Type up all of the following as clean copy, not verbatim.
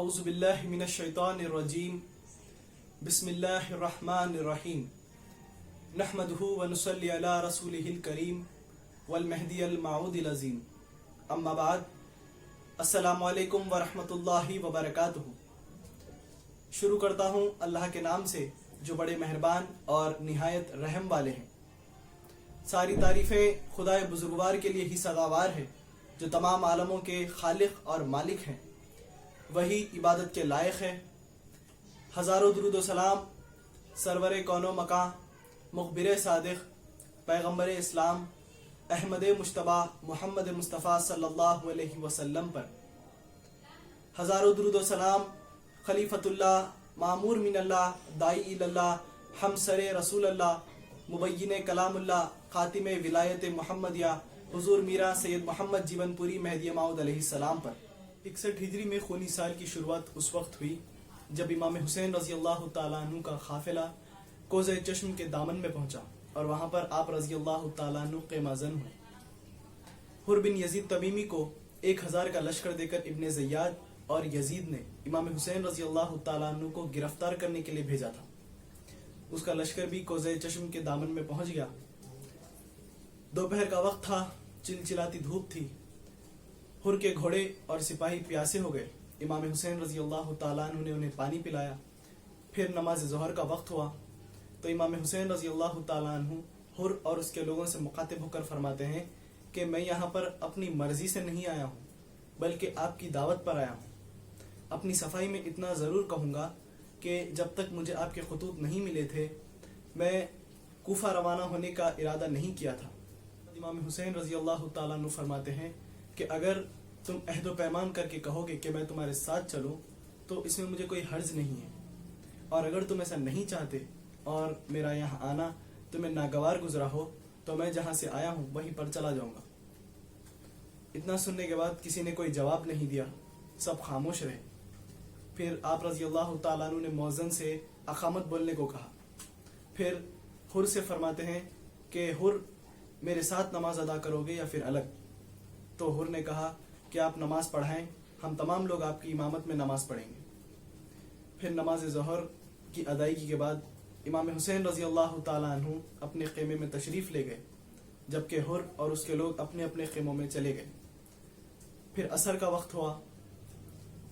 اعوذ باللہ من الشیطان الرجیم بسم اللہ الرحمن الرحیم نحمدہ ونصلی علی رسولہ الکریم والمہدی الموعود العظیم اما بعد السلام علیکم ورحمۃ اللہ وبرکاتہ۔ شروع کرتا ہوں اللہ کے نام سے جو بڑے مہربان اور نہایت رحم والے ہیں۔ ساری تعریفیں خدائے بزرگوار کے لیے ہی سزاوار ہے جو تمام عالموں کے خالق اور مالک ہیں، وہی عبادت کے لائق ہے۔ ہزاروں درود و سلام سرور کون و مکان، مخبر صادق، پیغمبر اسلام، احمد مجتبی محمد مصطفیٰ صلی اللہ علیہ وسلم پر۔ ہزاروں درود و سلام خلیفۃ اللہ، معمور من اللہ، داعی اللہ، ہمسر رسول اللہ، مبین کلام اللہ، خاتم ولایت محمدیہ حضور میرا سید محمد جیون پوری مہدی موعود علیہ السلام پر۔ 61 ہجری میں خونی سال کی شروعات اس وقت ہوئی جب امام حسین رضی اللہ تعالیٰ عنہ کا قافلہ کوزہ چشم کے دامن میں پہنچا اور وہاں پر آپ رضی اللہ تعالیٰ عنہ خیمہ زن ہوئے۔ حر بن یزید تمیمی کو 1000 کا لشکر دے کر ابن زیاد اور یزید نے امام حسین رضی اللہ تعالیٰ عنہ کو گرفتار کرنے کے لیے بھیجا تھا۔ اس کا لشکر بھی کوزہ چشم کے دامن میں پہنچ گیا۔ دوپہر کا وقت تھا، چلچلاتی دھوپ تھی۔ حر کے گھوڑے اور سپاہی پیاسے ہو گئے۔ امام حسین رضی اللہ تعالیٰ عنہ نے انہیں پانی پلایا۔ پھر نماز ظہر کا وقت ہوا تو امام حسین رضی اللہ تعالیٰ عنہ حر اور اس کے لوگوں سے مخاطب ہو کر فرماتے ہیں کہ میں یہاں پر اپنی مرضی سے نہیں آیا ہوں بلکہ آپ کی دعوت پر آیا ہوں۔ اپنی صفائی میں اتنا ضرور کہوں گا کہ جب تک مجھے آپ کے خطوط نہیں ملے تھے میں کوفہ روانہ ہونے کا ارادہ نہیں کیا تھا۔ امام حسین رضی اللہ تعالیٰ عنہ فرماتے ہیں کہ اگر تم عہد و پیمان کر کے کہو گے کہ میں تمہارے ساتھ چلوں تو اس میں مجھے کوئی حرج نہیں ہے، اور اگر تم ایسا نہیں چاہتے اور میرا یہاں آنا تمہیں ناگوار گزرا ہو تو میں جہاں سے آیا ہوں وہیں پر چلا جاؤں گا۔ اتنا سننے کے بعد کسی نے کوئی جواب نہیں دیا، سب خاموش رہے۔ پھر آپ رضی اللہ تعالیٰ عنہ نے مؤذن سے اقامت بولنے کو کہا۔ پھر حر سے فرماتے ہیں کہ حر میرے ساتھ نماز ادا کرو گے یا پھر الگ؟ تو حر نے کہا کہ آپ نماز پڑھائیں، ہم تمام لوگ آپ کی امامت میں نماز پڑھیں گے۔ پھر نماز ظہر کی ادائیگی کے بعد امام حسین رضی اللہ تعالیٰ عنہ اپنے خیمے میں تشریف لے گئے، جبکہ حر اور اس کے لوگ اپنے اپنے خیموں میں چلے گئے۔ پھر عصر کا وقت ہوا،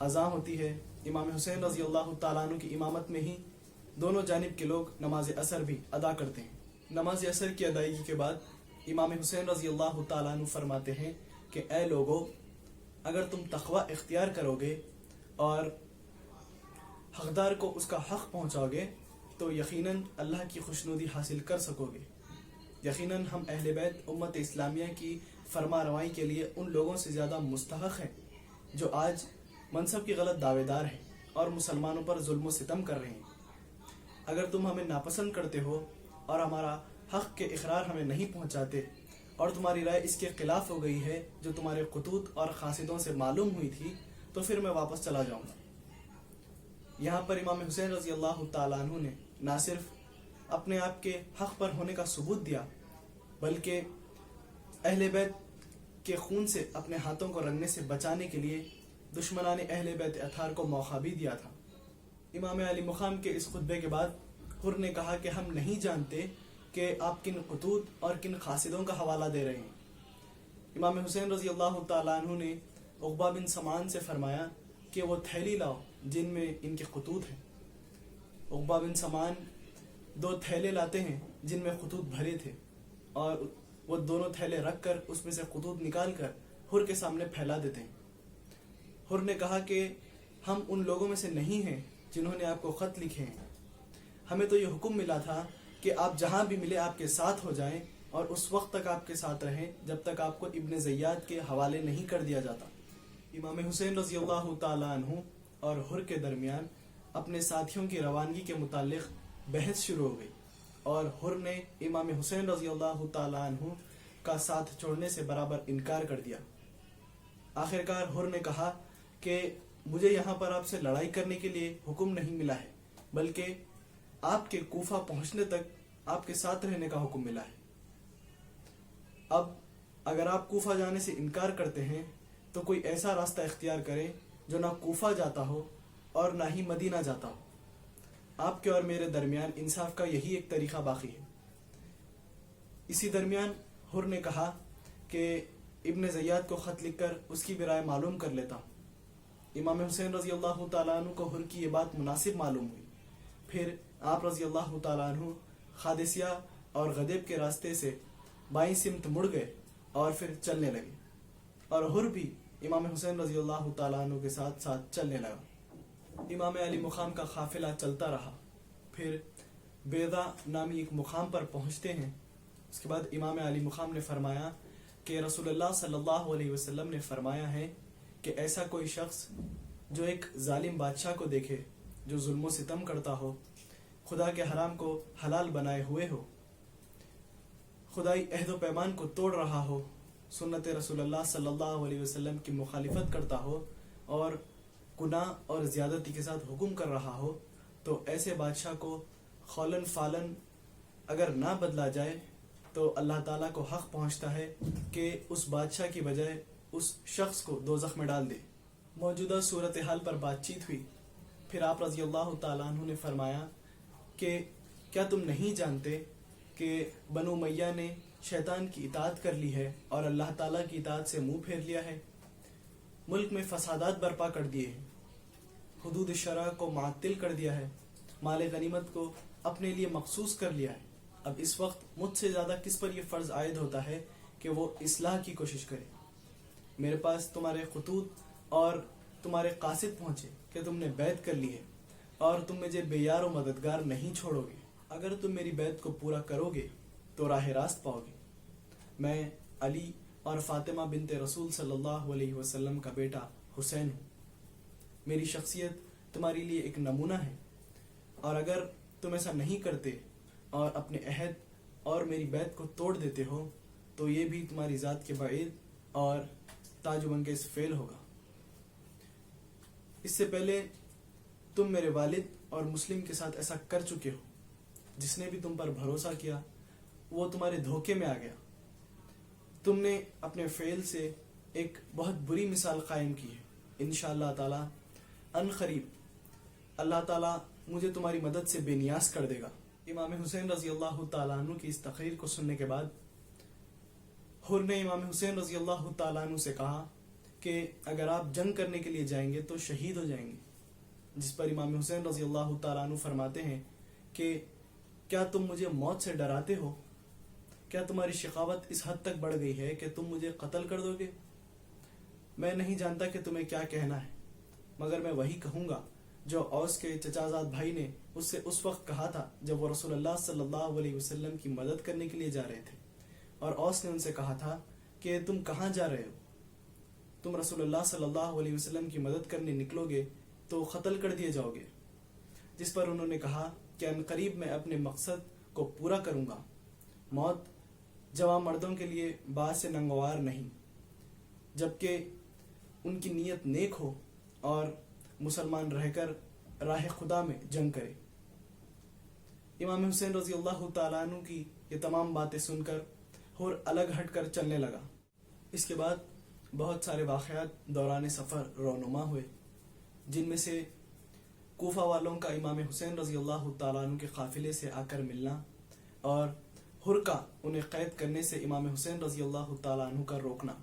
اذان ہوتی ہے۔ امام حسین رضی اللہ تعالیٰ عنہ کی امامت میں ہی دونوں جانب کے لوگ نماز عصر بھی ادا کرتے ہیں۔ نماز عصر کی ادائیگی کے بعد امام حسین رضی اللہ تعالیٰ عنہ فرماتے ہیں کہ اے لوگو، اگر تم تقوی اختیار کرو گے اور حقدار کو اس کا حق پہنچاؤ گے تو یقیناً اللہ کی خوشنودی حاصل کر سکو گے۔ یقیناً ہم اہل بیت امت اسلامیہ کی فرما روائی کے لیے ان لوگوں سے زیادہ مستحق ہیں جو آج منصب کی غلط دعوے دار ہیں اور مسلمانوں پر ظلم و ستم کر رہے ہیں۔ اگر تم ہمیں ناپسند کرتے ہو اور ہمارا حق کے اقرار ہمیں نہیں پہنچاتے اور تمہاری رائے اس کے خلاف ہو گئی ہے جو تمہارے خطوط اور قاصدوں سے معلوم ہوئی تھی تو پھر میں واپس چلا جاؤں گا۔ یہاں پر امام حسین رضی اللہ تعالیٰ عنہ نے نہ صرف اپنے آپ کے حق پر ہونے کا ثبوت دیا بلکہ اہل بیت کے خون سے اپنے ہاتھوں کو رنگنے سے بچانے کے لیے دشمنان اہل بیت اطہار کو موقع بھی دیا تھا۔ امام علی مقام کے اس خطبے کے بعد حر نے کہا کہ ہم نہیں جانتے کہ آپ کن خطوط اور کن قاصدوں کا حوالہ دے رہے ہیں۔ امام حسین رضی اللہ تعالیٰ عنہ نے عقبہ بن سمان سے فرمایا کہ وہ تھیلی لاؤ جن میں ان کے خطوط ہیں۔ عقبہ بن سمان 2 تھیلے لاتے ہیں جن میں خطوط بھرے تھے اور وہ دونوں تھیلے رکھ کر اس میں سے خطوط نکال کر حر کے سامنے پھیلا دیتے ہیں۔ حر نے کہا کہ ہم ان لوگوں میں سے نہیں ہیں جنہوں نے آپ کو خط لکھے ہیں، ہمیں تو یہ حکم ملا تھا کہ آپ جہاں بھی ملے آپ کے ساتھ ہو جائیں اور اس وقت تک آپ کے ساتھ رہیں جب تک آپ کو ابن زیاد کے حوالے نہیں کر دیا جاتا۔ امام حسین رضی اللہ تعالیٰ عنہ اور حر کے درمیان اپنے ساتھیوں کی روانگی کے متعلق بحث شروع ہو گئی اور حر نے امام حسین رضی اللہ تعالیٰ عنہ کا ساتھ چھوڑنے سے برابر انکار کر دیا۔ آخرکار حر نے کہا کہ مجھے یہاں پر آپ سے لڑائی کرنے کے لیے حکم نہیں ملا ہے بلکہ آپ کے کوفہ پہنچنے تک آپ کے ساتھ رہنے کا حکم ملا ہے۔ اب اگر آپ کوفہ جانے سے انکار کرتے ہیں تو کوئی ایسا راستہ اختیار کریں جو نہ کوفہ جاتا ہو اور نہ ہی مدینہ جاتا ہوں. آپ کے اور میرے درمیان انصاف کا یہی ایک طریقہ باقی ہے. اسی درمیان حر نے کہا کہ ابن زیاد کو خط لکھ کر اس کی بھی رائے معلوم کر لیتا ہوں. امام حسین رضی اللہ تعالیٰ عنہ کو حر کی یہ بات مناسب معلوم ہوئی. پھر آپ رضی اللہ تعالیٰ عنہ قادسیہ اور غدیب کے راستے سے بائیں سمت مڑ گئے اور پھر چلنے لگے، اور حر بھی امام حسین رضی اللہ تعالیٰ عنہ کے ساتھ ساتھ چلنے لگا. امام علی مقام کا قافلہ چلتا رہا. پھر بیضا نامی ایک مقام پر پہنچتے ہیں. اس کے بعد امام علی مقام نے فرمایا کہ رسول اللہ صلی اللہ علیہ وسلم نے فرمایا ہے کہ ایسا کوئی شخص جو ایک ظالم بادشاہ کو دیکھے جو ظلم و ستم کرتا ہو، خدا کے حرام کو حلال بنائے ہوئے ہو، خدائی عہد و پیمان کو توڑ رہا ہو، سنت رسول اللہ صلی اللہ علیہ وسلم کی مخالفت کرتا ہو اور گناہ اور زیادتی کے ساتھ حکم کر رہا ہو، تو ایسے بادشاہ کو خولن فالن اگر نہ بدلا جائے تو اللہ تعالیٰ کو حق پہنچتا ہے کہ اس بادشاہ کی بجائے اس شخص کو دوزخ میں ڈال دے. موجودہ صورتحال پر بات چیت ہوئی. پھر آپ رضی اللہ تعالیٰ عنہ نے فرمایا کہ کیا تم نہیں جانتے کہ بنو امیہ نے شیطان کی اطاعت کر لی ہے اور اللہ تعالیٰ کی اطاعت سے منہ پھیر لیا ہے، ملک میں فسادات برپا کر دیے ہیں، حدود شرع کو معطل کر دیا ہے، مال غنیمت کو اپنے لیے مخصوص کر لیا ہے. اب اس وقت مجھ سے زیادہ کس پر یہ فرض عائد ہوتا ہے کہ وہ اصلاح کی کوشش کرے. میرے پاس تمہارے خطوط اور تمہارے قاصد پہنچے کہ تم نے بیعت کر لی ہے اور تم مجھے بے یار و مددگار نہیں چھوڑو گے. اگر تم میری بیعت کو پورا کرو گے تو راہ راست پاؤ گے. میں علی اور فاطمہ بنت رسول صلی اللہ علیہ وسلم کا بیٹا حسین ہوں. میری شخصیت تمہارے لیے ایک نمونہ ہے، اور اگر تم ایسا نہیں کرتے اور اپنے عہد اور میری بیعت کو توڑ دیتے ہو تو یہ بھی تمہاری ذات کے بعید اور تعجب انگیز فعل ہوگا. اس سے پہلے تم میرے والد اور مسلم کے ساتھ ایسا کر چکے ہو. جس نے بھی تم پر بھروسہ کیا وہ تمہارے دھوکے میں آ گیا. تم نے اپنے فعل سے ایک بہت بری مثال قائم کی ہے. انشاءاللہ تعالی ان قریب اللہ تعالی مجھے تمہاری مدد سے بے نیاز کر دے گا. امام حسین رضی اللہ تعالیٰ عنہ کی اس تقریر کو سننے کے بعد حر نے امام حسین رضی اللہ تعالیٰ عنہ سے کہا کہ اگر آپ جنگ کرنے کے لیے جائیں گے تو شہید ہو جائیں گے. جس پر امام حسین رضی اللہ تعالیٰ عنہ فرماتے ہیں کہ کیا تم مجھے موت سے ڈراتے ہو؟ کیا تمہاری شقاوت اس حد تک بڑھ گئی ہے کہ تم مجھے قتل کر دو گے؟ میں نہیں جانتا کہ تمہیں کیا کہنا ہے، مگر میں وہی کہوں گا جو اوس کے چچازاد بھائی نے اس سے اس وقت کہا تھا جب وہ رسول اللہ صلی اللہ علیہ وسلم کی مدد کرنے کے لیے جا رہے تھے. اور اوس نے ان سے کہا تھا کہ تم کہاں جا رہے ہو؟ تم رسول اللہ صلی اللہ علیہ وسلم کی مدد کرنے نکلو گے تو قتل کر دیے جاؤ گے. جس پر انہوں نے کہا کہ ان قریب میں اپنے مقصد کو پورا کروں گا. موت جوان مردوں کے لیے باعث ننگوار نہیں، جبکہ ان کی نیت نیک ہو اور مسلمان رہ کر راہ خدا میں جنگ کرے. امام حسین رضی اللہ تعالیٰ عنہ کی یہ تمام باتیں سن کر حر الگ ہٹ کر چلنے لگا. اس کے بعد بہت سارے واقعات دوران سفر رونما ہوئے، جن میں سے کوفہ والوں کا امام حسین رضی اللہ تعالیٰ عنہ کے قافلے سے آ کر ملنا اور حر کا انہیں قید کرنے سے امام حسین رضی اللہ تعالیٰ عنہ کا روکنا.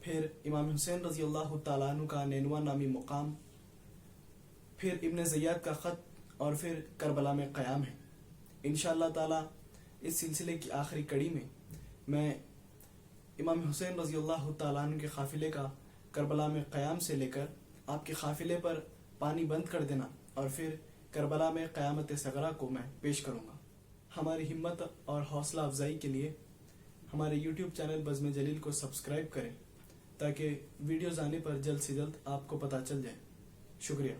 پھر امام حسین رضی اللہ تعالیٰ عنہ کا نینوا نامی مقام، پھر ابن زیاد کا خط، اور پھر کربلا میں قیام ہے. انشاءاللہ تعالی اس سلسلے کی آخری کڑی میں امام حسین رضی اللہ تعالیٰ عنہ کے قافلے کا کربلا میں قیام سے لے کر آپ کے قافلے پر پانی بند کر دینا اور پھر کربلا میں قیامت صغریٰ کو میں پیش کروں گا. ہماری ہمت اور حوصلہ افزائی کے لیے ہمارے یوٹیوب چینل بزم جلیل کو سبسکرائب کریں تاکہ ویڈیوز آنے پر جلد سے جلد آپ کو پتہ چل جائے. شکریہ.